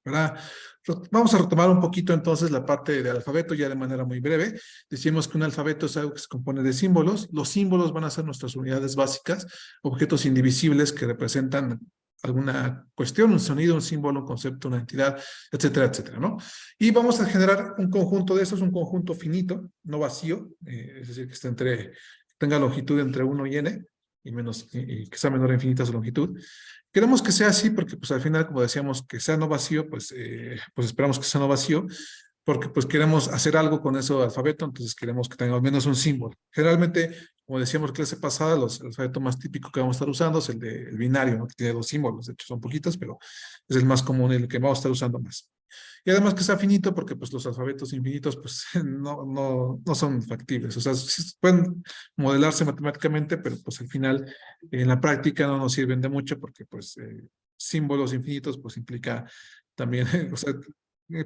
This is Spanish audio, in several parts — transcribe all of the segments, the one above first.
Ahora, vamos a retomar un poquito entonces la parte del alfabeto ya de manera muy breve. Decimos que un alfabeto es algo que se compone de símbolos. Los símbolos van a ser nuestras unidades básicas, objetos indivisibles que representan alguna cuestión, un sonido, un símbolo, un concepto, una entidad, etcétera, etcétera, ¿no? Y vamos a generar un conjunto de estos, un conjunto finito, no vacío, es decir, que esté tenga longitud entre 1 y n, y que sea menor a infinita su longitud. Queremos que sea así porque, pues, al final, como decíamos, que sea no vacío, pues esperamos que sea no vacío, porque, pues, queremos hacer algo con ese alfabeto, entonces queremos que tenga al menos un símbolo. Generalmente, como decíamos en clase pasada, el alfabeto más típico que vamos a estar usando es el binario, ¿no? Que tiene 2 símbolos, de hecho son poquitos, pero es el más común, el que vamos a estar usando más. Y además que sea finito, porque pues los alfabetos infinitos pues no son factibles. O sea, sí pueden modelarse matemáticamente, pero pues al final en la práctica no nos sirven de mucho porque pues símbolos infinitos pues implica también, o sea,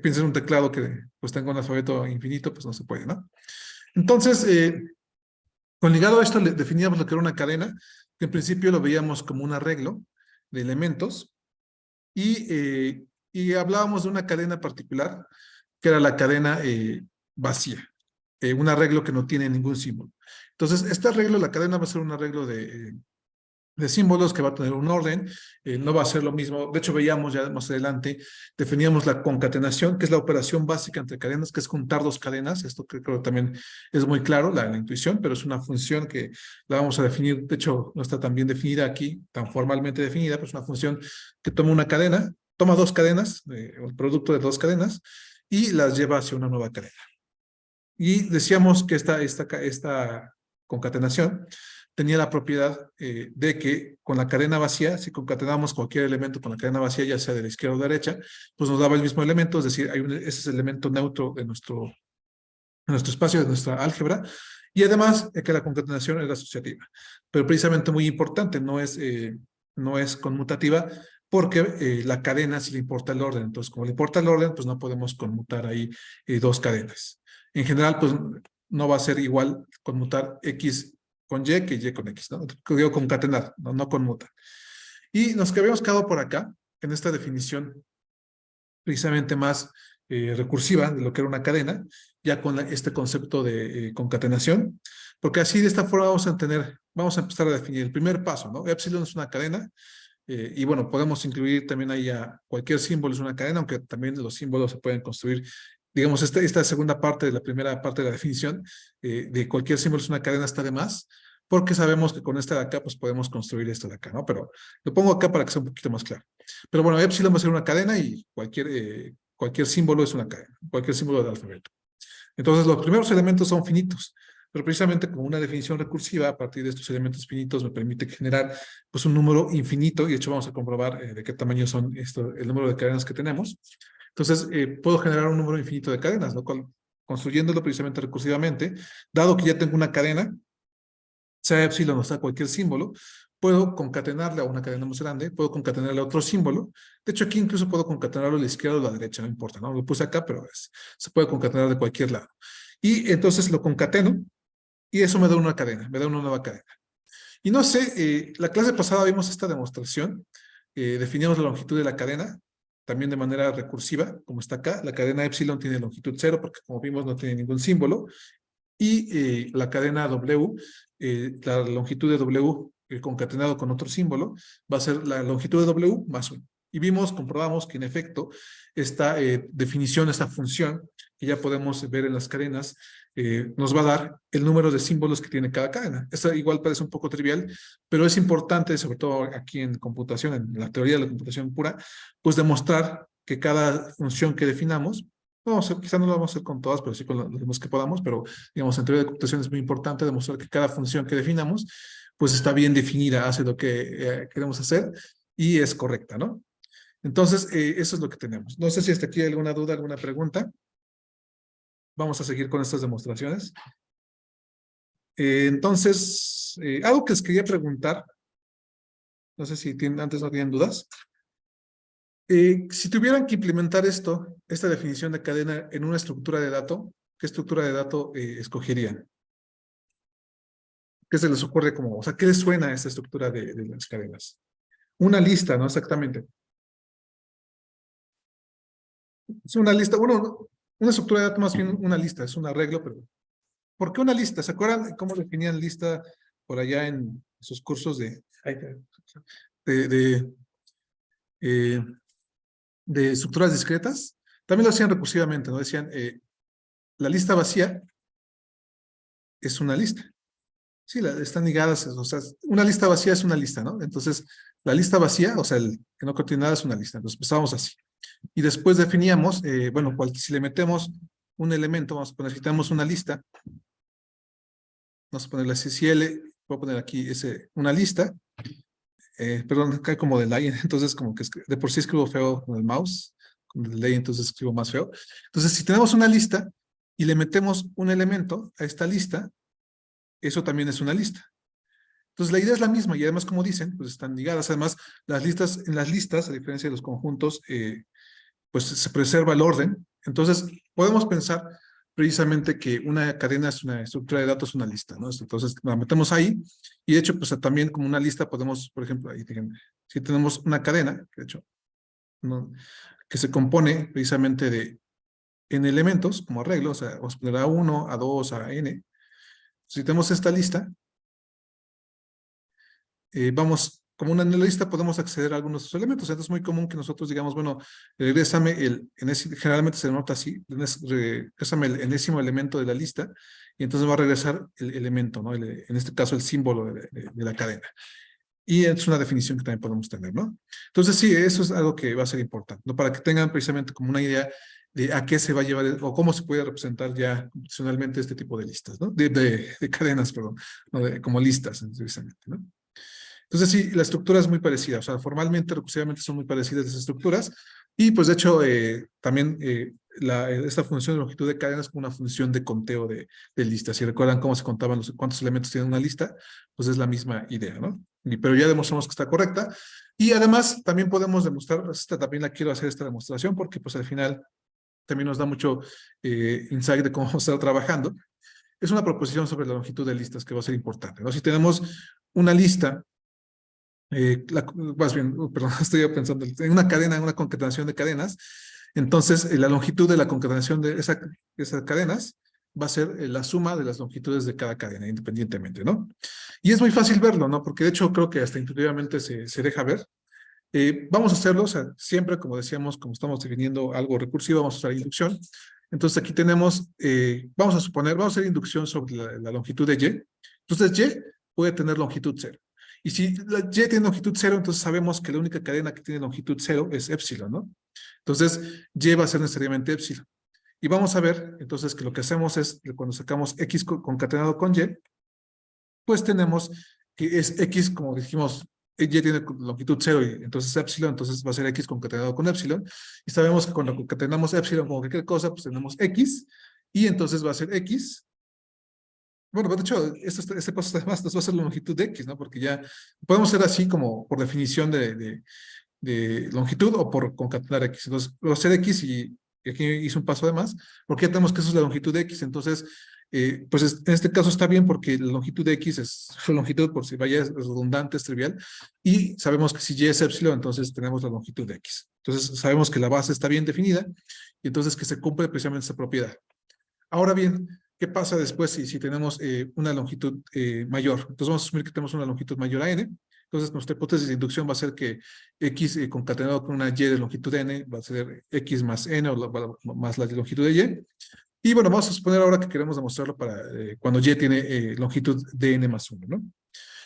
piensa en un teclado que pues tenga un alfabeto infinito, pues no se puede, ¿no? Entonces, con ligado a esto definíamos lo que era una cadena, que en principio lo veíamos como un arreglo de elementos y hablábamos de una cadena particular, que era la cadena vacía, un arreglo que no tiene ningún símbolo. Entonces, este arreglo, la cadena va a ser un arreglo de símbolos que va a tener un orden, no va a ser lo mismo. De hecho, veíamos ya más adelante, definíamos la concatenación, que es la operación básica entre cadenas, que es juntar dos cadenas. Esto creo que también es muy claro, la intuición, pero es una función que la vamos a definir. De hecho, no está tan bien definida aquí, tan formalmente definida, pero es una función que toma una cadena, toma dos cadenas, el producto de dos cadenas, y las lleva hacia una nueva cadena. Y decíamos que esta concatenación tenía la propiedad de que con la cadena vacía, si concatenamos cualquier elemento con la cadena vacía, ya sea de la izquierda o de la derecha, pues nos daba el mismo elemento, es decir, ese es el elemento neutro de nuestro espacio, de nuestra álgebra, y además que la concatenación es asociativa. Pero precisamente muy importante, no es conmutativa, porque la cadena sí le importa el orden. Entonces, como le importa el orden, pues no podemos conmutar ahí dos cadenas. En general, pues no va a ser igual conmutar X con Y que Y con X, ¿no? Digo concatenar, no conmutar. Y nos que habíamos quedado por acá, en esta definición precisamente más recursiva de lo que era una cadena, ya con este concepto de concatenación, porque así de esta forma vamos a empezar a definir el primer paso, ¿no? Epsilon es una cadena, y bueno, podemos incluir también ahí a cualquier símbolo es una cadena, aunque también los símbolos se pueden construir, digamos, esta segunda parte de la primera parte de la definición, de cualquier símbolo es una cadena está de más, porque sabemos que con esta de acá, pues podemos construir esto de acá, ¿no? Pero lo pongo acá para que sea un poquito más claro. Pero bueno, epsilon va a ser una cadena y cualquier símbolo es una cadena, cualquier símbolo del alfabeto. Entonces, los primeros elementos son finitos, pero precisamente con una definición recursiva, a partir de estos elementos finitos, me permite generar pues un número infinito, y de hecho vamos a comprobar de qué tamaño son el número de cadenas que tenemos. Entonces, puedo generar un número infinito de cadenas, lo cual, construyéndolo precisamente recursivamente, dado que ya tengo una cadena, sea epsilon o sea cualquier símbolo, puedo concatenarle a una cadena más grande, puedo concatenarle a otro símbolo. De hecho, aquí incluso puedo concatenarlo a la izquierda o a la derecha, no importa, ¿no? Lo puse acá, pero se puede concatenar de cualquier lado. Y entonces lo concateno y eso me da una cadena, me da una nueva cadena. Y no sé, la clase pasada vimos esta demostración, definimos la longitud de la cadena, también de manera recursiva, como está acá. La cadena epsilon tiene longitud 0, porque como vimos no tiene ningún símbolo, y la cadena W, la longitud de W concatenado con otro símbolo, va a ser la longitud de W más 1. Y comprobamos que en efecto esta definición, esta función que ya podemos ver en las cadenas, nos va a dar el número de símbolos que tiene cada cadena. Esto igual parece un poco trivial, pero es importante, sobre todo aquí en computación, en la teoría de la computación pura, pues demostrar que cada función que definamos, quizá no lo vamos a hacer con todas, pero sí con los que podamos, pero digamos, en teoría de computación es muy importante demostrar que cada función que definamos, pues está bien definida, hace lo que queremos hacer y es correcta, ¿no? Entonces, eso es lo que tenemos. No sé si hasta aquí hay alguna duda, alguna pregunta. Vamos a seguir con estas demostraciones. Entonces, algo que les quería preguntar, no sé si antes no tienen dudas. Si tuvieran que implementar esta definición de cadena en una estructura de dato, ¿qué estructura de dato escogerían? ¿Qué se les ocurre como, o sea, qué les suena a esta estructura de las cadenas? Una lista, ¿no? Exactamente. Es una lista, bueno, una estructura de datos más bien una lista, es un arreglo, pero ¿por qué una lista? ¿Se acuerdan cómo definían lista por allá en sus cursos de, de, eh, de estructuras discretas? También lo hacían recursivamente, ¿no? Decían, la lista vacía es una lista. Sí, están ligadas, o sea, una lista vacía es una lista, ¿no? Entonces, la lista vacía, o sea, el que no contiene nada es una lista. Entonces, empezábamos así. Y después definíamos, bueno, si le metemos un elemento, vamos a poner, si tenemos una lista, vamos a ponerle así, si L, voy a poner aquí una lista, perdón, cae como de line, entonces como que de por sí escribo feo con el mouse, con el delay entonces escribo más feo. Entonces, si tenemos una lista y le metemos un elemento a esta lista, eso también es una lista. Entonces, la idea es la misma y además, como dicen, pues están ligadas. Además, en las listas, a diferencia de los conjuntos, pues se preserva el orden. Entonces, podemos pensar precisamente que una cadena es una estructura de datos, una lista, ¿no? Entonces, la metemos ahí y de hecho, pues también como una lista podemos, por ejemplo, ahí si tenemos una cadena, de hecho, ¿no? Que se compone precisamente de n elementos como arreglo, o sea, vamos a poner A1, A2, a N. Si tenemos esta lista, vamos, como una lista podemos acceder a algunos de esos elementos. Entonces es muy común que nosotros digamos, bueno, regrésame generalmente se nota así, regrésame el enésimo elemento de la lista y entonces va a regresar el elemento, ¿no? En este caso el símbolo de la cadena. Y es una definición que también podemos tener, ¿no? Entonces sí, eso es algo que va a ser importante, ¿no? Para que tengan precisamente como una idea de a qué se va a llevar o cómo se puede representar ya funcionalmente este tipo de listas, ¿no? De cadenas, perdón, ¿no? Como listas, precisamente, ¿no? Entonces sí, la estructura es muy parecida, o sea, formalmente, recursivamente son muy parecidas las estructuras y pues de hecho también esta función de longitud de cadena es como una función de conteo de listas. Si recuerdan cómo se contaban cuántos elementos tiene una lista, pues es la misma idea, ¿no? Pero ya demostramos que está correcta y además también podemos demostrar, también la quiero hacer esta demostración porque pues al final también nos da mucho insight de cómo vamos a estar trabajando. Es una proposición sobre la longitud de listas que va a ser importante, ¿no? Si tenemos una lista más bien, perdón, estoy pensando en una cadena, en una concatenación de cadenas. Entonces, la longitud de la concatenación de esas cadenas va a ser la suma de las longitudes de cada cadena, independientemente, ¿no? Y es muy fácil verlo, ¿no? Porque de hecho creo que hasta intuitivamente se deja ver. Vamos a hacerlo, o sea, siempre, como decíamos, como estamos definiendo algo recursivo, vamos a usar inducción. Entonces aquí tenemos, vamos a suponer, vamos a hacer inducción sobre la longitud de Y. Entonces Y puede tener longitud 0. Y si la Y tiene longitud 0, entonces sabemos que la única cadena que tiene longitud 0 es épsilon, ¿no? Entonces Y va a ser necesariamente épsilon. Y vamos a ver, entonces, que lo que hacemos es, cuando sacamos X concatenado con Y, pues tenemos que es X, como dijimos, Y tiene longitud 0 y entonces épsilon, entonces va a ser X concatenado con épsilon. Y sabemos que cuando concatenamos épsilon con cualquier cosa, pues tenemos X, y entonces va a ser X. Bueno, de hecho, este paso además nos va a ser la longitud de X, ¿no? Porque ya podemos ser así como por definición de longitud o por concatenar X. Entonces, va a ser X y aquí hice un paso de más, porque ya tenemos que eso es la longitud de X. Entonces, pues en este caso está bien porque la longitud de X es su longitud, por si vaya, es redundante, es trivial. Y sabemos que si Y es épsilon, entonces tenemos la longitud de X. Entonces, sabemos que la base está bien definida y entonces que se cumple precisamente esa propiedad. Ahora bien, ¿qué pasa después si tenemos una longitud mayor? Entonces vamos a asumir que tenemos una longitud mayor a n. Entonces nuestra hipótesis de inducción va a ser que x concatenado con una y de longitud n va a ser x más n o más la longitud de y. Y bueno, vamos a suponer ahora que queremos demostrarlo para cuando y tiene longitud de n más 1, ¿no?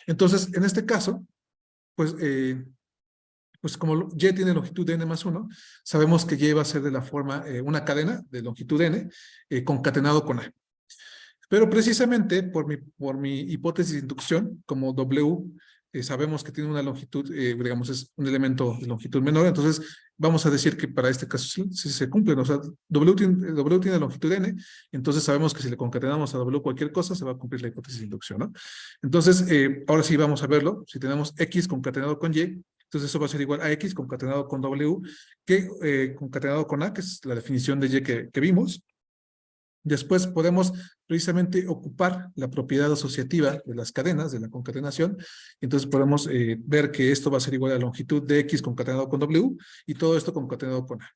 Entonces, en este caso, pues, pues como y tiene longitud de n más 1, sabemos que y va a ser de la forma, una cadena de longitud n concatenado con a. Pero precisamente por mi hipótesis de inducción, como W sabemos que tiene una longitud, digamos, es un elemento de longitud menor, entonces vamos a decir que para este caso sí se cumplen, o sea, W tiene longitud n, entonces sabemos que si le concatenamos a W cualquier cosa, se va a cumplir la hipótesis de inducción, ¿no? Entonces, ahora sí vamos a verlo, si tenemos X concatenado con Y, entonces eso va a ser igual a X concatenado con W, que concatenado con A, que es la definición de Y que vimos. Después podemos precisamente ocupar la propiedad asociativa de las cadenas, de la concatenación. Entonces podemos ver que esto va a ser igual a la longitud de X concatenado con W y todo esto concatenado con A.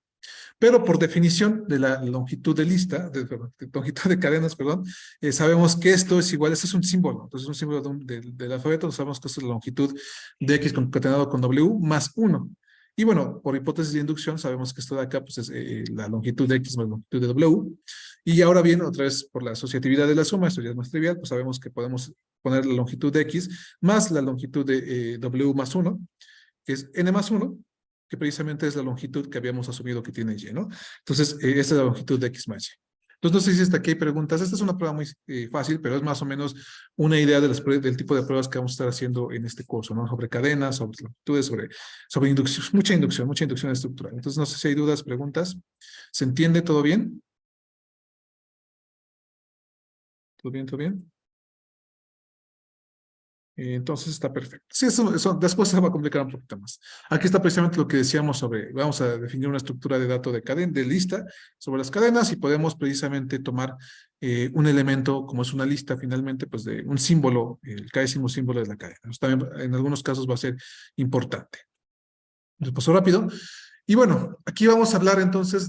Pero por definición de la longitud de lista, de longitud de cadenas, perdón, sabemos que esto es igual, este es un símbolo, entonces un símbolo del alfabeto, sabemos que esto es la longitud de X concatenado con W más 1. Y bueno, por hipótesis de inducción, sabemos que esto de acá pues es la longitud de X más la longitud de W. Y ahora bien, otra vez por la asociatividad de la suma, esto ya es más trivial, pues sabemos que podemos poner la longitud de X más la longitud de W más 1, que es N más 1, que precisamente es la longitud que habíamos asumido que tiene Y, ¿no? Entonces, esta es la longitud de X más Y. Entonces, no sé si hasta aquí hay preguntas. Esta es una prueba muy fácil, pero es más o menos una idea de del tipo de pruebas que vamos a estar haciendo en este curso, ¿no? Sobre cadenas, sobre longitudes, sobre inducción, mucha inducción estructural. Entonces, no sé si hay dudas, preguntas. ¿Se entiende todo bien? ¿Todo bien, todo bien? Entonces está perfecto. Sí, eso después se va a complicar un poquito más. Aquí está precisamente lo que decíamos sobre, vamos a definir una estructura de datos de cadena, de lista sobre las cadenas y podemos precisamente tomar un elemento como es una lista finalmente, pues de un símbolo, el décimo símbolo de la cadena. Eso también en algunos casos va a ser importante. Entonces paso rápido. Y bueno, aquí vamos a hablar entonces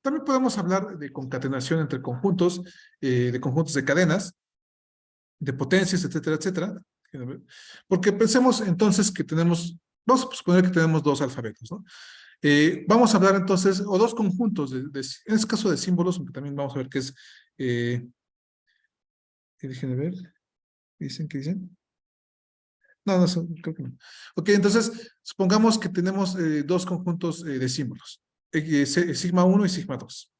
también podemos hablar de concatenación entre conjuntos, de conjuntos de cadenas, de potencias, etcétera, etcétera. Porque pensemos entonces que tenemos, vamos a suponer que tenemos dos alfabetos, ¿no? Vamos a hablar entonces, o dos conjuntos, en este caso de símbolos, aunque también vamos a ver qué es, déjenme ver, ¿qué dicen? ¿Qué dicen? No, no, creo que no. Ok, entonces, supongamos que tenemos dos conjuntos de símbolos, sigma 1 y sigma 2.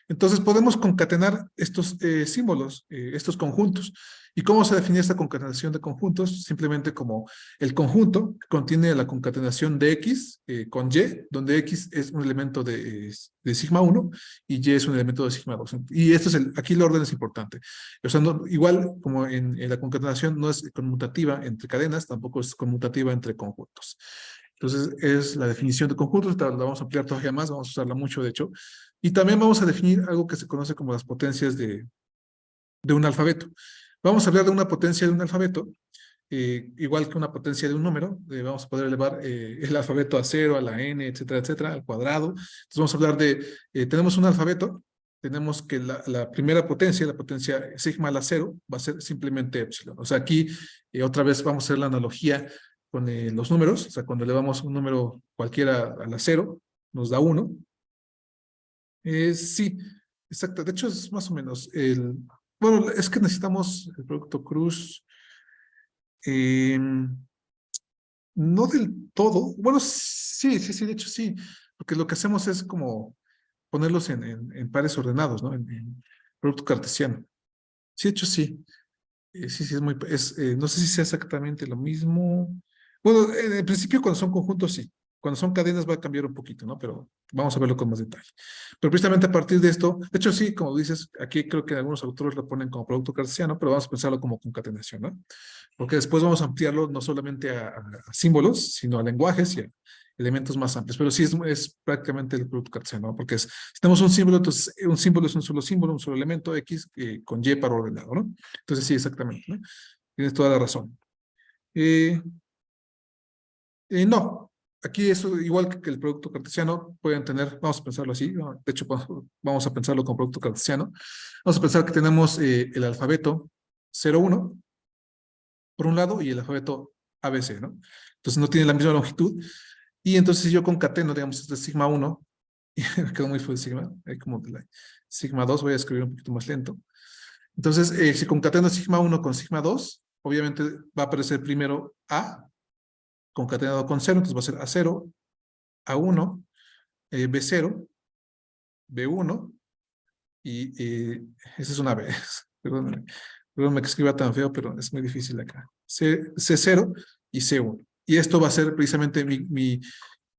Entonces podemos concatenar estos símbolos, estos conjuntos. ¿Y cómo se define esta concatenación de conjuntos? Simplemente como el conjunto que contiene la concatenación de X con Y, donde X es un elemento de sigma 1 y Y es un elemento de sigma 2. Y esto es aquí el orden es importante. O sea, igual como en la concatenación no es conmutativa entre cadenas, tampoco es conmutativa entre conjuntos. Entonces, es la definición de conjuntos, la vamos a ampliar todavía más, vamos a usarla mucho, de hecho. Y también vamos a definir algo que se conoce como las potencias de un alfabeto. Vamos a hablar de una potencia de un alfabeto, igual que una potencia de un número, vamos a poder elevar el alfabeto a 0, a la n, etcétera, etcétera, al cuadrado. Entonces vamos a hablar tenemos un alfabeto, tenemos que la primera potencia, la potencia sigma a la 0, va a ser simplemente epsilon. O sea, aquí otra vez vamos a hacer la analogía con los números, o sea, cuando elevamos un número cualquiera a la 0, nos da 1. Sí, exacto. De hecho, es más o menos bueno, es que necesitamos el producto cruz. eh, no del todo. Bueno, sí, sí, sí, de hecho sí. Porque lo que hacemos es como ponerlos en pares ordenados, ¿no? En producto cartesiano. Sí, de hecho sí. Sí, sí, no sé si sea exactamente lo mismo. Bueno, en principio cuando son conjuntos sí. Cuando son cadenas va a cambiar un poquito, ¿no? Pero vamos a verlo con más detalle. Pero precisamente a partir de esto, de hecho sí, como dices, aquí creo que algunos autores lo ponen como producto cartesiano, pero vamos a pensarlo como concatenación, ¿no? Porque después vamos a ampliarlo no solamente a símbolos, sino a lenguajes y a elementos más amplios. Pero sí es prácticamente el producto cartesiano, ¿no? Porque si tenemos un símbolo, entonces un símbolo es un solo símbolo, un solo elemento X con Y para ordenado, ¿no? Entonces sí, exactamente, ¿no? Tienes toda la razón. No, aquí es igual que el producto cartesiano, pueden tener, vamos a pensarlo así, ¿no? De hecho vamos a pensarlo como producto cartesiano. Vamos a pensar que tenemos el alfabeto 01 por un lado y el alfabeto ABC, ¿no? Entonces no tiene la misma longitud. Y entonces si yo concateno, digamos, este sigma 1, y me quedó muy fuerte sigma, como de sigma 2, voy a escribir un poquito más lento. Entonces, si concateno sigma 1 con sigma 2, obviamente va a aparecer primero A, concatenado con 0, entonces va a ser A0, A1, B0, B1, y esa es una B. Perdóname que escriba tan feo, pero es muy difícil acá. C0 y C1. Y esto va a ser precisamente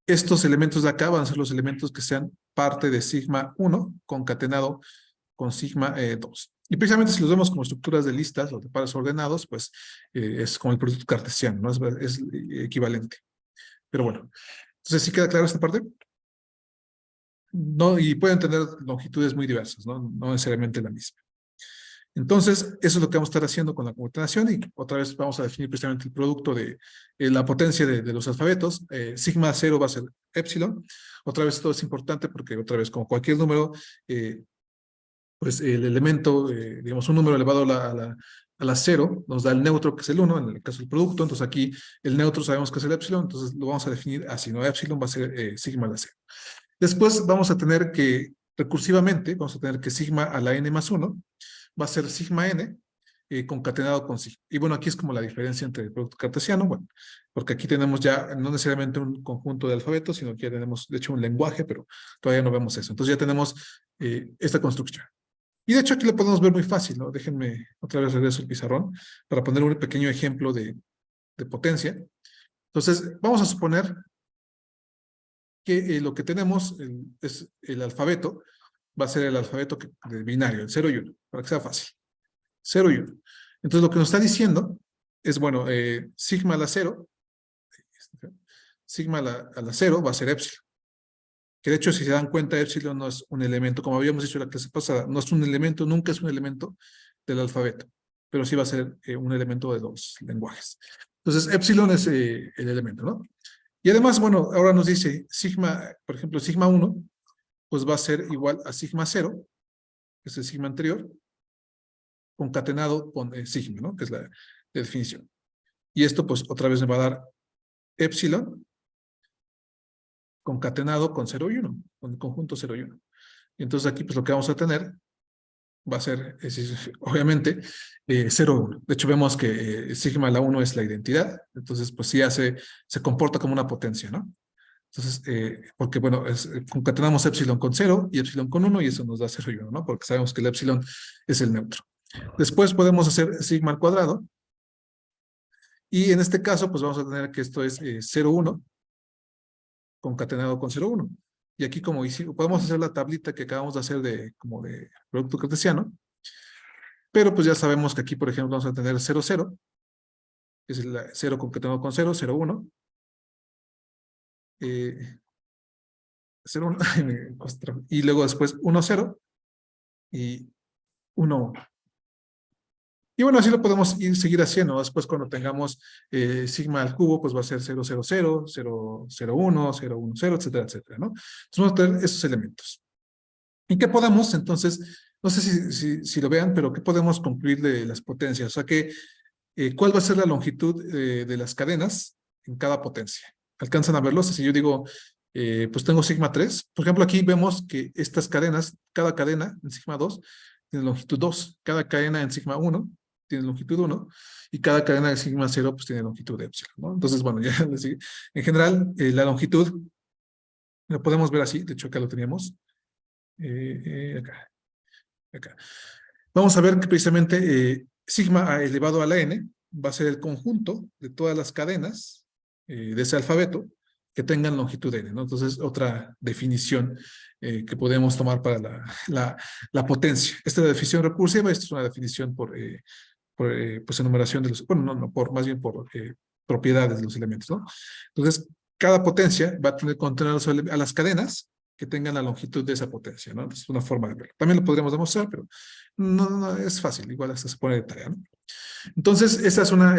estos elementos de acá van a ser los elementos que sean parte de sigma 1 concatenado con sigma 2. Y precisamente si los vemos como estructuras de listas o de pares ordenados, pues es como el producto cartesiano, ¿no? Es equivalente. Pero bueno, entonces ¿sí queda claro esta parte? No, y pueden tener longitudes muy diversas, ¿no? No necesariamente la misma. Entonces, eso es lo que vamos a estar haciendo con la concatenación y otra vez vamos a definir precisamente el producto de la potencia de los alfabetos. Sigma 0 va a ser epsilon. Otra vez esto es importante porque otra vez como cualquier número, pues el elemento, digamos un número elevado a la cero, nos da el neutro que es el 1, en el caso del producto. Entonces aquí el neutro sabemos que es el epsilon, entonces lo vamos a definir así, ¿no? Epsilon va a ser sigma a la cero. Después vamos a tener que, recursivamente, vamos a tener que sigma a la n más 1 va a ser sigma n concatenado con sigma. Y bueno, aquí es como la diferencia entre el producto cartesiano, bueno, porque aquí tenemos ya no necesariamente un conjunto de alfabetos, sino que ya tenemos, de hecho, un lenguaje, pero todavía no vemos eso. Entonces ya tenemos esta construcción. Y de hecho aquí lo podemos ver muy fácil, ¿no? Déjenme otra vez regreso el pizarrón para poner un pequeño ejemplo de potencia. Entonces, vamos a suponer que lo que tenemos es el alfabeto, va a ser el alfabeto de binario, el 0 y 1, para que sea fácil. 0 y 1. Entonces, lo que nos está diciendo es, bueno, sigma a la 0, sigma a la 0 va a ser epsilon. Que de hecho, si se dan cuenta, epsilon no es un elemento, como habíamos dicho en la clase pasada, no es un elemento, nunca es un elemento del alfabeto, pero sí va a ser un elemento de los lenguajes. Entonces, epsilon es el elemento, ¿no? Y además, bueno, ahora nos dice sigma, por ejemplo, sigma 1, pues va a ser igual a sigma 0, que es el sigma anterior, concatenado con sigma, ¿no? Que es la definición. Y esto, pues, otra vez me va a dar epsilon concatenado con 0 y 1, con el conjunto 0 y 1. Y entonces aquí, pues, lo que vamos a tener va a ser, obviamente, 0, 1. De hecho, vemos que sigma a la 1 es la identidad, entonces, pues, sí se comporta como una potencia, ¿no? Entonces, porque bueno, concatenamos epsilon con 0 y epsilon con 1 y eso nos da 0 y 1, ¿no? Porque sabemos que el epsilon es el neutro. Después podemos hacer sigma al cuadrado y en este caso, pues vamos a tener que esto es 0, 1 concatenado con 0, 1. Y aquí como podemos hacer la tablita que acabamos de hacer como de producto cartesiano, pero pues ya sabemos que aquí, por ejemplo, vamos a tener 0, 0, que es el 0 concatenado con 0, 0, 1. 0, 1, y luego después 1, 0 y 1, 1. Y bueno, así lo podemos seguir haciendo. Después cuando tengamos sigma al cubo, pues va a ser 0, 0, 0, 0, 0, 1, 0, 1, 0, etcétera, etcétera, ¿no? Entonces vamos a tener esos elementos. ¿Y qué podemos? Entonces, no sé si lo vean, pero ¿qué podemos concluir de las potencias? O sea, que, ¿cuál va a ser la longitud de las cadenas en cada potencia? ¿Alcanzan a verlos? Si yo digo, pues tengo sigma 3. Por ejemplo, aquí vemos que estas cadenas, cada cadena en sigma 2 tiene longitud 2. Cada cadena en sigma 1 tiene longitud 1 y cada cadena de sigma 0 pues tiene longitud de epsilon, ¿no? Entonces, bueno, ya en general la longitud lo podemos ver así, de hecho acá lo teníamos, acá. Vamos a ver que precisamente sigma elevado a la n va a ser el conjunto de todas las cadenas de ese alfabeto que tengan longitud n, ¿no? Entonces, otra definición que podemos tomar para la potencia. Esta es la definición recursiva, esta es una definición por pues enumeración de los, bueno, no, más bien por propiedades de los elementos, ¿no? Entonces, cada potencia va a tener que contener a las cadenas que tengan la longitud de esa potencia, ¿no? Entonces, es una forma de verlo. También lo podríamos demostrar, pero no es fácil, igual hasta se pone de tarea, ¿no? Entonces, esa es una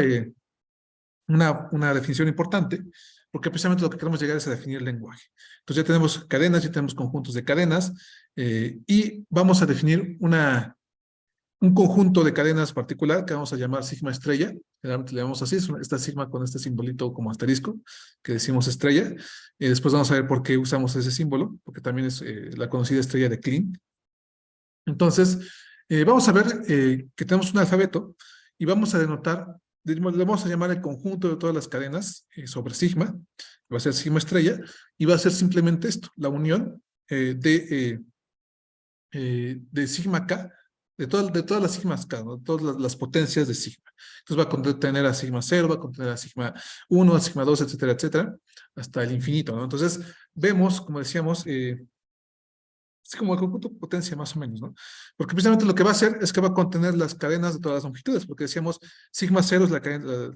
definición importante, porque precisamente lo que queremos llegar es a definir el lenguaje. Entonces, ya tenemos cadenas, ya tenemos conjuntos de cadenas, y vamos a definir un conjunto de cadenas particular que vamos a llamar sigma estrella. Generalmente le llamamos así, esta sigma con este simbolito como asterisco, que decimos estrella. Después vamos a ver por qué usamos ese símbolo, porque también es la conocida estrella de Klein. Entonces, vamos a ver que tenemos un alfabeto y vamos a denotar, le vamos a llamar el conjunto de todas las cadenas sobre sigma, va a ser sigma estrella, y va a ser simplemente esto, la unión de sigma k, de todas las sigmas k, ¿no? Todas las potencias de sigma. Entonces va a contener a sigma 0, va a contener a sigma 1, a sigma 2, etcétera, etcétera, hasta el infinito, ¿no? Entonces vemos, como decíamos, es como el conjunto de potencia más o menos, ¿no? Porque precisamente lo que va a hacer es que va a contener las cadenas de todas las longitudes, porque decíamos, sigma 0 es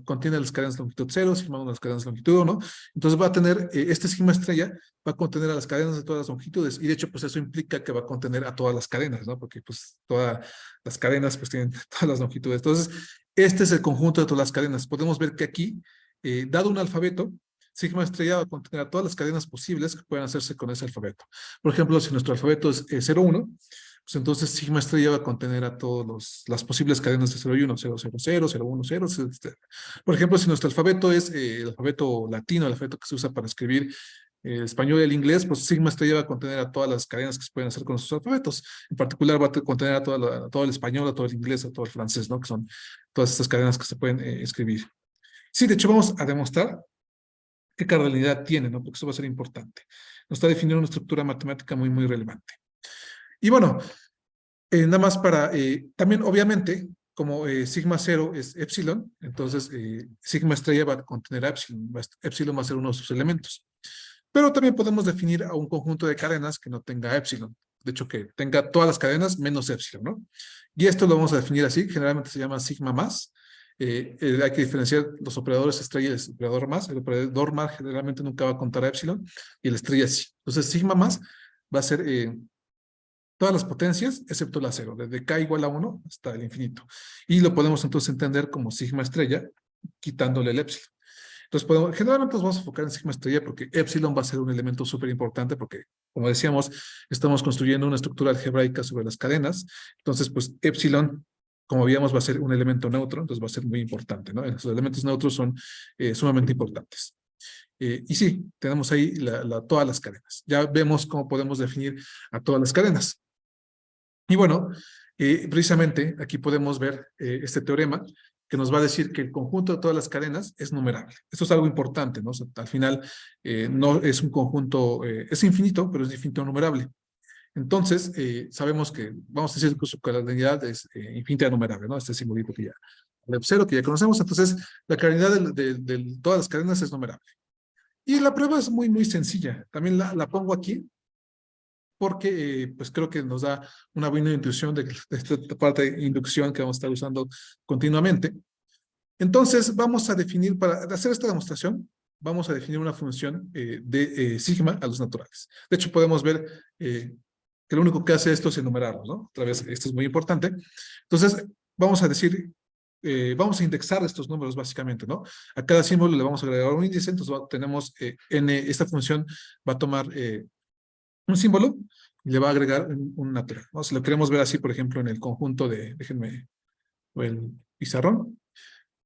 contiene las cadenas de longitud 0, sigma 1 las cadenas de longitud 1, entonces va a tener, este sigma estrella va a contener a las cadenas de todas las longitudes, y de hecho, pues eso implica que va a contener a todas las cadenas, ¿no? Porque pues todas las cadenas pues tienen todas las longitudes. Entonces, este es el conjunto de todas las cadenas. Podemos ver que aquí, dado un alfabeto, sigma estrella va a contener a todas las cadenas posibles que puedan hacerse con ese alfabeto. Por ejemplo, si nuestro alfabeto es 0, 1, pues entonces sigma estrella va a contener a todas las posibles cadenas de 0 y 1, 0, 0, 0, 0, 1, 0, etc. Por ejemplo, si nuestro alfabeto es el alfabeto latino, el alfabeto que se usa para escribir el español y el inglés, pues sigma estrella va a contener a todas las cadenas que se pueden hacer con nuestros alfabetos. En particular va a contener a todo el español, a todo el inglés, a todo el francés, ¿no? Que son todas estas cadenas que se pueden escribir. Sí, de hecho vamos a demostrar qué cardinalidad tiene, ¿no? Porque eso va a ser importante. Nos está definiendo una estructura matemática muy, muy relevante. Y bueno, nada más para, también obviamente, como sigma 0 es epsilon, entonces sigma estrella va a contener a epsilon. Epsilon va a ser uno de sus elementos. Pero también podemos definir a un conjunto de cadenas que no tenga epsilon. De hecho, que tenga todas las cadenas menos epsilon, ¿no? Y esto lo vamos a definir así, generalmente se llama sigma más. Hay que diferenciar los operadores estrella y el operador más. El operador más generalmente nunca va a contar a epsilon y el estrella sí. Entonces, sigma más va a ser todas las potencias, excepto la 0, desde k igual a 1 hasta el infinito. Y lo podemos entonces entender como sigma estrella, quitándole el epsilon. Entonces, generalmente nos vamos a enfocar en sigma estrella porque epsilon va a ser un elemento súper importante porque, como decíamos, estamos construyendo una estructura algebraica sobre las cadenas. Entonces, pues epsilon, como veíamos, va a ser un elemento neutro, entonces va a ser muy importante, ¿no? Los elementos neutros son sumamente importantes. Y sí, tenemos ahí todas las cadenas. Ya vemos cómo podemos definir a todas las cadenas. Y bueno, precisamente aquí podemos ver este teorema que nos va a decir que el conjunto de todas las cadenas es numerable. Esto es algo importante, ¿no? O sea, al final no es un conjunto, es infinito, pero es infinito numerable. Entonces, sabemos que, vamos a decir que su cardinalidad es infinita numerable, ¿no? Este simbolito que ya, el cero que ya conocemos. Entonces, la cardinalidad de todas las cadenas es numerable. Y la prueba es muy, muy sencilla. También la pongo aquí porque pues creo que nos da una buena intuición de esta parte de inducción que vamos a estar usando continuamente. Entonces vamos a definir, para hacer esta demostración, vamos a definir una función de sigma a los naturales. De hecho, podemos ver que lo único que hace esto es enumerarlos, ¿no? Otra vez, esto es muy importante. Entonces, vamos a decir, vamos a indexar estos números básicamente, ¿no? A cada símbolo le vamos a agregar un índice, entonces tenemos esta función va a tomar un símbolo y le va a agregar un natural, ¿no? Si lo queremos ver así, por ejemplo, en el conjunto de, déjenme, o el pizarrón,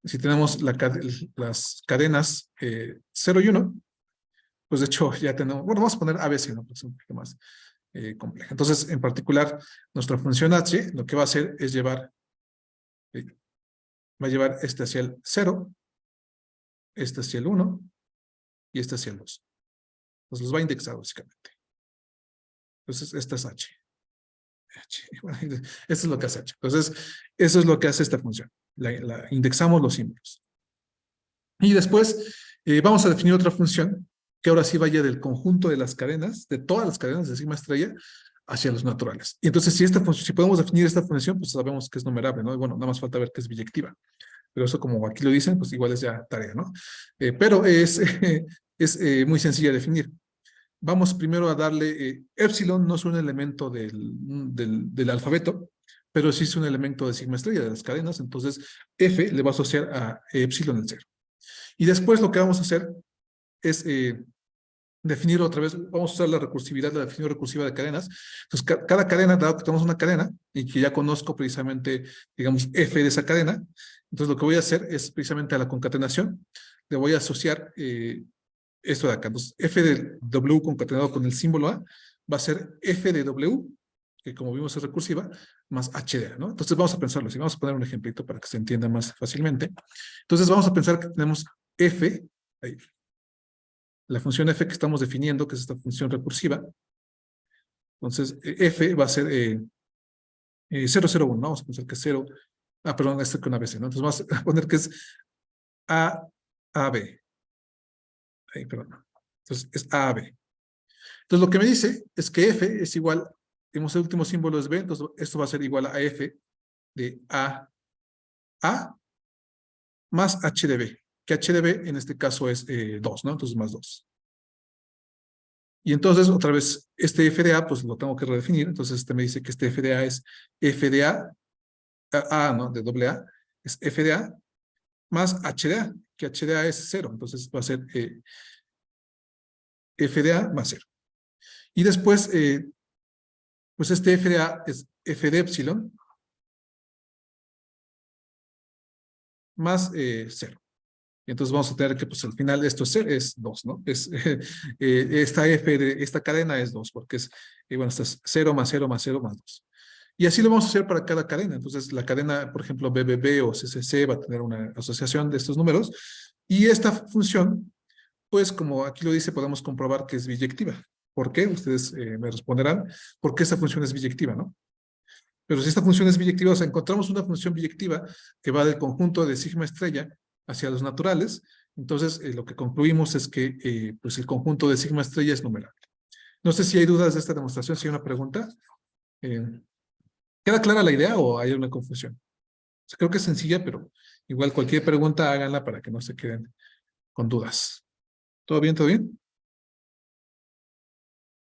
si tenemos las cadenas 0 y 1, pues de hecho ya tenemos, bueno, vamos a poner ABC, ¿no? Pues un poquito más compleja. Entonces, en particular, nuestra función H lo que va a hacer es llevar, va a llevar este hacia el 0, este hacia el 1 y este hacia el 2. Entonces los va a indexar básicamente. Entonces, esta es H. Esto es lo que hace H. Entonces, eso es lo que hace esta función. Indexamos los símbolos. Y después vamos a definir otra función que ahora sí vaya del conjunto de las cadenas, de todas las cadenas de sigma estrella, hacia los naturales. Y entonces, si podemos definir esta función, pues sabemos que es numerable, ¿no? Y bueno, nada más falta ver que es biyectiva. Pero eso, como aquí lo dicen, pues igual es ya tarea, ¿no? Pero es muy sencilla de definir. Vamos primero a darle, epsilon no es un elemento del alfabeto, pero sí es un elemento de sigma estrella, de las cadenas, entonces F le va a asociar a epsilon el 0. Y después lo que vamos a hacer es definir otra vez, vamos a usar la recursividad, la definición recursiva de cadenas. Entonces, cada cadena, dado que tenemos una cadena, y que ya conozco precisamente, digamos, F de esa cadena, entonces lo que voy a hacer es precisamente a la concatenación, le voy a asociar esto de acá. Entonces, F de W concatenado con el símbolo A va a ser F de W, que como vimos es recursiva, más H de A, ¿no? Entonces vamos a pensarlo así. Vamos a poner un ejemplito para que se entienda más fácilmente. Entonces vamos a pensar que tenemos F, ahí, la función F que estamos definiendo, que es esta función recursiva. Entonces, F va a ser 0, 0, 1, ¿no? Vamos a pensar que es 0, perdón, este con ABC, ¿no? Entonces vamos a poner que es A, A, B. Ahí, perdón. Entonces es A, B. Entonces lo que me dice es que F es igual, tenemos el último símbolo es B, entonces esto va a ser igual a F de A más H de B, que H de B en este caso es 2, ¿no? Entonces más 2. Y entonces otra vez este F de A pues lo tengo que redefinir, entonces este me dice que este F de A es F de A, ¿no? De doble A, es F de A más H de A, que H de A es 0, entonces va a ser f de a más 0. Y después, pues este f de a es f de epsilon más 0. Y entonces vamos a tener que, pues al final esto es 2, ¿no? Esta f de esta cadena es 2, porque es, bueno, esta es 0 más 0 más 0 más 2. Y así lo vamos a hacer para cada cadena. Entonces, la cadena, por ejemplo, BBB o CCC va a tener una asociación de estos números. Y esta función, pues como aquí lo dice, podemos comprobar que es biyectiva. ¿Por qué? Ustedes me responderán, ¿por qué esta función es biyectiva, no? Pero si esta función es biyectiva, o sea, encontramos una función biyectiva que va del conjunto de sigma estrella hacia los naturales, entonces lo que concluimos es que pues el conjunto de sigma estrella es numerable. No sé si hay dudas de esta demostración, si hay una pregunta. Eh, ¿Queda clara la idea o hay una confusión? O sea, creo que es sencilla, pero igual cualquier pregunta háganla para que no se queden con dudas. ¿Todo bien? ¿Todo bien?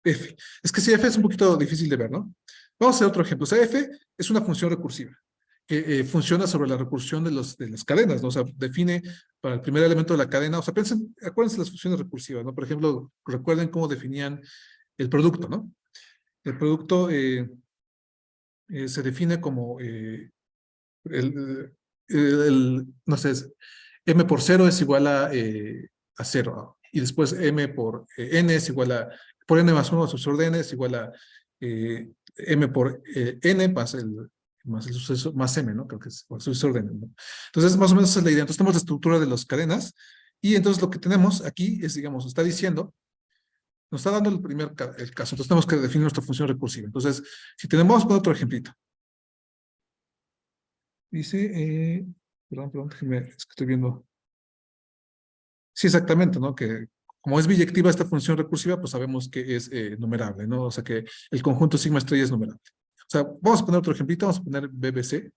F. Es que si F es un poquito difícil de ver, ¿no? Vamos a hacer otro ejemplo. O sea, F es una función recursiva que funciona sobre la recursión de las cadenas, ¿no? O sea, define para el primer elemento de la cadena, o sea, piensen, acuérdense de las funciones recursivas, ¿no? Por ejemplo, recuerden cómo definían el producto, ¿no? El producto se define como el, no sé, m por 0 es igual a 0, ¿no? Y después m por n es igual a, por n más 1 sucesor de n es igual a m por n más el sucesor, más m, ¿no? Creo que es el sucesor de n, ¿no? Entonces, más o menos esa es la idea. Entonces, tenemos la estructura de las cadenas y entonces lo que tenemos aquí es, digamos, está diciendo, nos está dando el caso. Entonces, tenemos que definir nuestra función recursiva. Entonces, si tenemos, vamos a poner otro ejemplito. Dice, perdón, es que estoy viendo. Sí, exactamente, ¿no? Que como es biyectiva esta función recursiva, pues sabemos que es numerable, ¿no? O sea que el conjunto sigma estrella es numerable. O sea, vamos a poner otro ejemplito, vamos a poner BBC,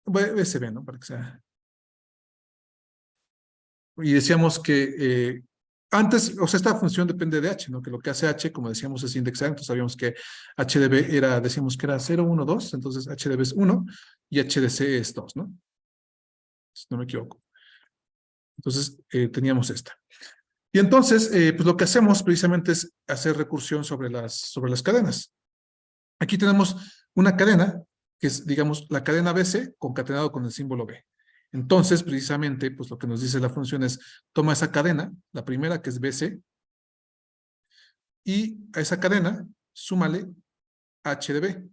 BCB, ¿no? Para que sea. Y decíamos que antes, o sea, esta función depende de H, ¿no? Que lo que hace H, como decíamos, es indexar, entonces sabíamos que H de B era, decíamos que era 0, 1, 2, entonces H de B es 1 y H de C es 2, ¿no? Si no me equivoco. Entonces, teníamos esta. Y entonces, pues lo que hacemos precisamente es hacer recursión sobre las cadenas. Aquí tenemos una cadena, que es, digamos, la cadena BC concatenado con el símbolo B. Entonces, precisamente, pues lo que nos dice la función es, toma esa cadena, la primera que es BC, y a esa cadena, súmale H de B.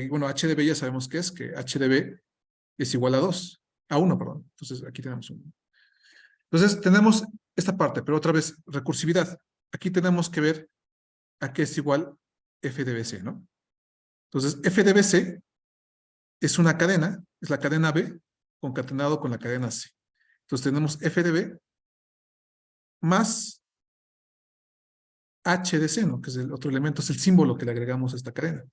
Bueno, H de B ya sabemos qué es, que H de B es igual a 2, a 1, perdón. Entonces, aquí tenemos 1. Entonces, tenemos esta parte, pero otra vez, recursividad. Aquí tenemos que ver a qué es igual f de bc, ¿no? Entonces, f de bc es una cadena, es la cadena B concatenado con la cadena C. Entonces, tenemos f de B más h de c, ¿no? Que es el otro elemento, es el símbolo que le agregamos a esta cadena.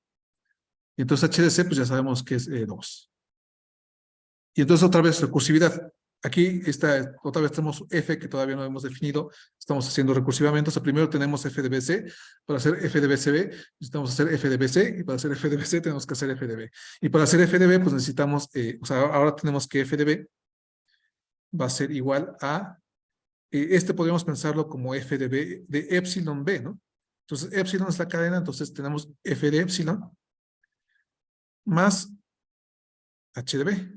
Y entonces h de c, pues ya sabemos que es 2. Y entonces otra vez recursividad. Aquí está, otra vez tenemos f que todavía no hemos definido, estamos haciendo recursivamente. O sea, primero tenemos f de bc, para hacer f de bcb necesitamos hacer f de bc, y para hacer f de bc tenemos que hacer f de b. Y para hacer f de b, pues necesitamos, o sea, ahora tenemos que f de b va a ser igual a, este podríamos pensarlo como f de b de epsilon b, ¿no? Entonces, epsilon es la cadena, entonces tenemos f de epsilon más h de b.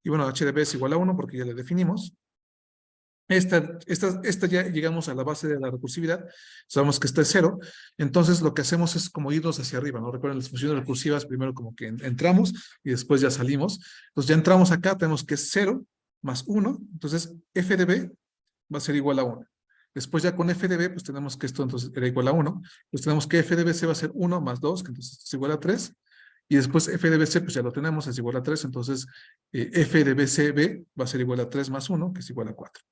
Y bueno, h de b es igual a 1 porque ya le definimos. Esta ya llegamos a la base de la recursividad, sabemos que esta es 0, entonces lo que hacemos es como irnos hacia arriba, ¿no? Recuerden las funciones recursivas, primero como que entramos y después ya salimos. Entonces ya entramos acá, tenemos que es 0 más 1, entonces f de b va a ser igual a 1. Después ya con f de b, pues tenemos que esto entonces era igual a 1, pues tenemos que f de bc va a ser 1 más 2, que entonces es igual a 3, y después f de bc, pues ya lo tenemos, es igual a 3, entonces f de bcb va a ser igual a 3 más 1, que es igual a 4.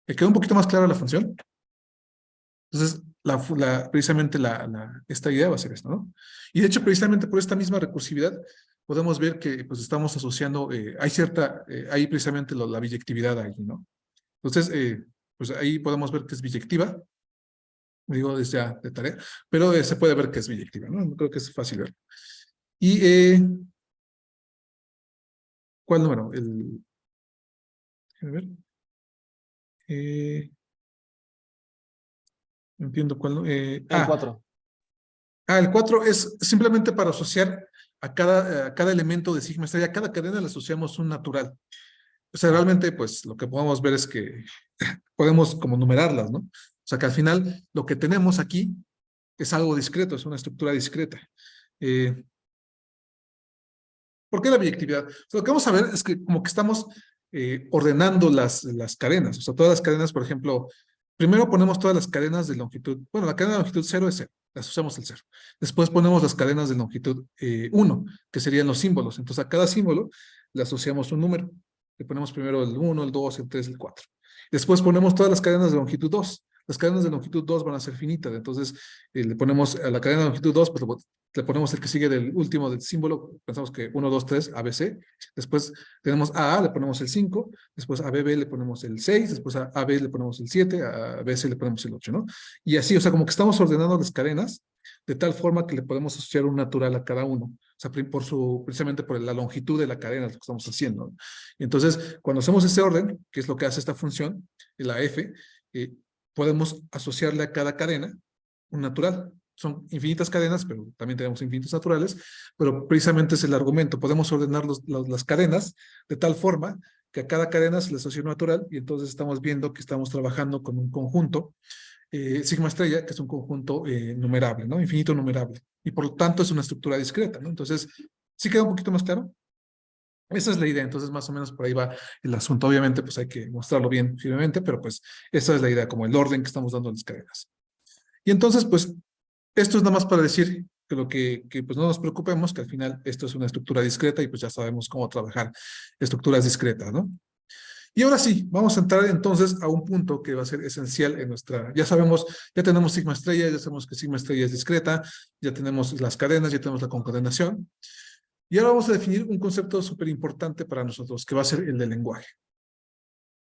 ¿Me quedó un poquito más clara la función? Entonces, precisamente esta idea va a ser esto, ¿no? Y de hecho, precisamente por esta misma recursividad, podemos ver que pues estamos asociando, hay precisamente la biyectividad ahí, ¿no? Entonces, pues ahí podemos ver que es biyectiva, digo desde ya de tarea, pero se puede ver que es biyectiva, ¿no? Creo que es fácil ver. Y, ¿cuál número? Déjame ver. entiendo cuál. El 4. El 4 es simplemente para asociar a cada elemento de sigma estrella, a cada cadena le asociamos un natural. O sea, realmente, pues, lo que podemos ver es que podemos como numerarlas, ¿no? O sea, que al final lo que tenemos aquí es algo discreto, es una estructura discreta. ¿Por qué la biyectividad? O sea, lo que vamos a ver es que como que estamos ordenando las cadenas. O sea, todas las cadenas, por ejemplo, primero ponemos todas las cadenas de longitud. Bueno, la cadena de longitud 0 es 0. Le asociamos el 0. Después ponemos las cadenas de longitud 1, que serían los símbolos. Entonces, a cada símbolo le asociamos un número. Le ponemos primero el 1, el 2, el 3, el 4. Después ponemos todas las cadenas de longitud 2. Las cadenas de longitud 2 van a ser finitas. Entonces, le ponemos a la cadena de longitud 2, pues le ponemos el que sigue del último del símbolo, pensamos que 1, 2, 3, ABC, después tenemos a A, le ponemos el 5, después a BB le ponemos el 6, después a AB le ponemos el 7, a BC le ponemos el 8, ¿no? Y así, o sea, como que estamos ordenando las cadenas de tal forma que le podemos asociar un natural a cada uno, o sea, precisamente por la longitud de la cadena, es lo que estamos haciendo, ¿no? Y entonces, cuando hacemos ese orden, que es lo que hace esta función, la F, podemos asociarle a cada cadena un natural. Son infinitas cadenas, pero también tenemos infinitos naturales, pero precisamente es el argumento. Podemos ordenar las cadenas de tal forma que a cada cadena se le asocia un natural y entonces estamos viendo que estamos trabajando con un conjunto sigma estrella, que es un conjunto numerable, ¿no? Infinito numerable. Y por lo tanto es una estructura discreta, ¿no? Entonces, ¿sí queda un poquito más claro? Esa es la idea, entonces más o menos por ahí va el asunto. Obviamente, pues hay que mostrarlo bien firmemente, pero pues esa es la idea, como el orden que estamos dando a las cadenas. Y entonces, pues, esto es nada más para decir que pues no nos preocupemos, que al final esto es una estructura discreta y pues ya sabemos cómo trabajar estructuras discretas, ¿no? Y ahora sí, vamos a entrar entonces a un punto que va a ser esencial en ya sabemos, ya tenemos sigma estrella, ya sabemos que sigma estrella es discreta, ya tenemos las cadenas, ya tenemos la concatenación. Y ahora vamos a definir un concepto súper importante para nosotros, que va a ser el del lenguaje.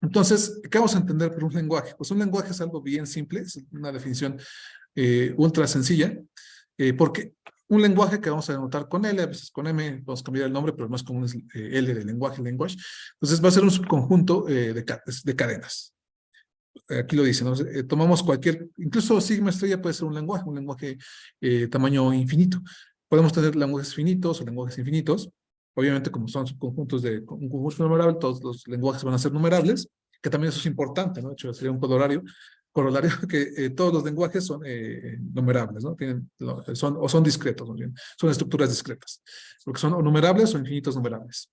Entonces, ¿qué vamos a entender por un lenguaje? Pues un lenguaje es algo bien simple, es una definición ultra sencilla, porque un lenguaje que vamos a denotar con L, a veces con M, vamos a cambiar el nombre, pero más común es L de lenguaje, language. Entonces va a ser un subconjunto de cadenas. Aquí lo dice, ¿no? Tomamos incluso sigma estrella puede ser un lenguaje tamaño infinito. Podemos tener lenguajes finitos o lenguajes infinitos. Obviamente, como son subconjuntos de un conjunto numerable, todos los lenguajes van a ser numerables, que también eso es importante, ¿no? De hecho, sería un corolario que todos los lenguajes son numerables, ¿no? Son discretos, ¿no? Son estructuras discretas, porque son o numerables o infinitos numerables.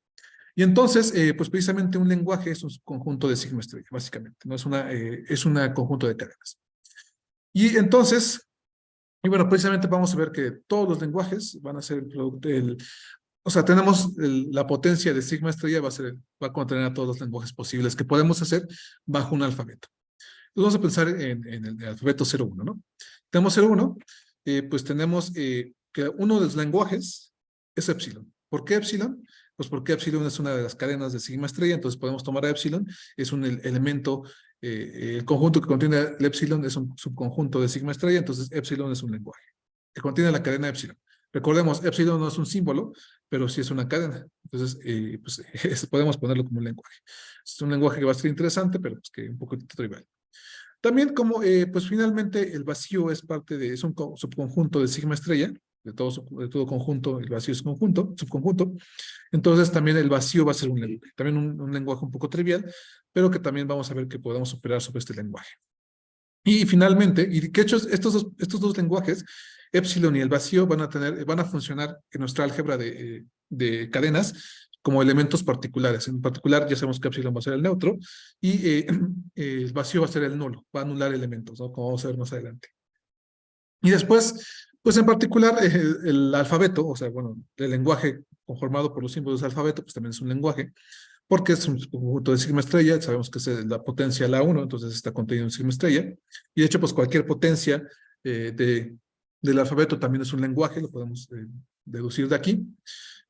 Y entonces, pues precisamente un lenguaje es un conjunto de sigma estrella, básicamente, ¿no? Es un conjunto de cadenas. Y entonces, bueno, precisamente vamos a ver que todos los lenguajes van a ser el producto o sea, tenemos la potencia de sigma estrella va a contener a todos los lenguajes posibles que podemos hacer bajo un alfabeto. Entonces vamos a pensar en el alfabeto 01, ¿no? Tenemos 01, pues tenemos que uno de los lenguajes es epsilon. ¿Por qué epsilon? Pues porque epsilon es una de las cadenas de sigma estrella, entonces podemos tomar a epsilon, es un elemento, el conjunto que contiene el epsilon es un subconjunto de sigma estrella, entonces epsilon es un lenguaje que contiene la cadena epsilon. Recordemos, epsilon no es un símbolo, pero sí es una cadena. Entonces, pues, podemos ponerlo como un lenguaje. Es un lenguaje que va a ser interesante, pero pues que un poquito trivial. También como, pues finalmente el vacío es es un subconjunto de sigma estrella, de todo conjunto, el vacío es subconjunto. Entonces también el vacío va a ser un lenguaje, también un lenguaje un poco trivial, pero que también vamos a ver que podemos operar sobre este lenguaje. Y finalmente, y que hecho estos dos lenguajes, epsilon y el vacío, van a funcionar en nuestra álgebra de cadenas como elementos particulares. En particular, ya sabemos que epsilon va a ser el neutro y el vacío va a ser el nulo, va a anular elementos, ¿no? Como vamos a ver más adelante. Y después, pues en particular, el alfabeto, o sea, bueno, el lenguaje conformado por los símbolos del alfabeto, pues también es un lenguaje, porque es un conjunto de sigma estrella, sabemos que es la potencia la 1, entonces está contenido en sigma estrella, y de hecho, pues cualquier potencia del alfabeto también es un lenguaje, lo podemos deducir de aquí.